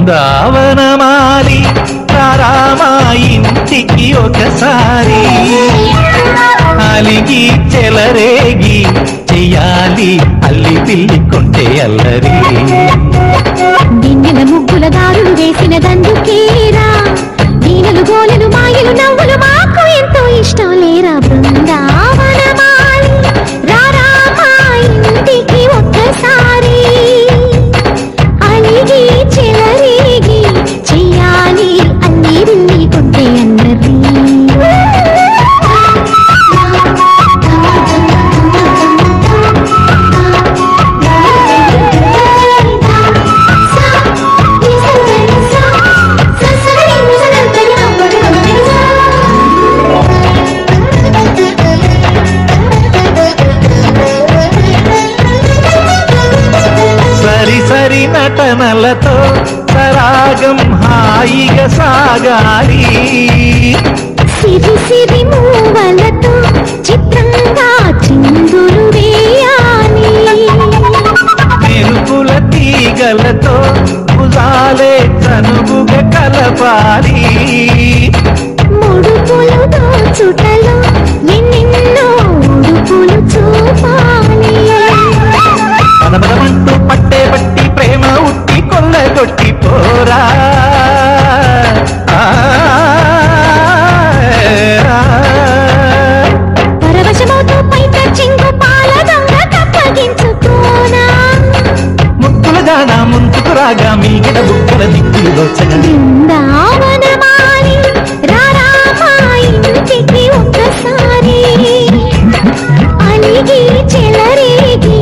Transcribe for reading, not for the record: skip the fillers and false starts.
బృందావనమాలి రామా ఇంటికి ఒకసారి అలిగి చెలరేగి చెయ్యాలి అల్లి పిల్లి కొంటే అల్లరి దిన్నెల ముగ్గుల దారులు వేసిన దందుకేరా దీనలు గోలెలు మాయలు నవ్వులు మాకు ఎంతో ఇష్టం లేరా బృందావనమాలి రామా ఇంటికి ఒక్కసారి అలిగి చెలరేగి చెయ్యాలి అల్లి పిల్లి కొంటే అల్లరి సరి నటనలతో సరాగం హాయిగా సాగాలి సిరి సిరి మూవలతో చిత్రంగా చిందులు వేయాలి మెరుపుల తీగలతో భుజాలే చనువుగా కలపాలి ముడుపులు దోచుటలో ఎన్నెన్నో ఉడుపులు చూపాలి మనమంటూ పట్టే బట్టి ప్రేమ ఉట్టి కొల్లగొట్టి పోరా పరవశమవుతూ పైట చింగు పాల దొంగ కప్పగించుకోనా ముక్కుల దానా ముందుకు రాగా మీగడ బుక్కల దిక్కులు దోచగలి బృందావనమాలి రామా ఇంటికి ఒక్కసారి అలిగి చెలరేగి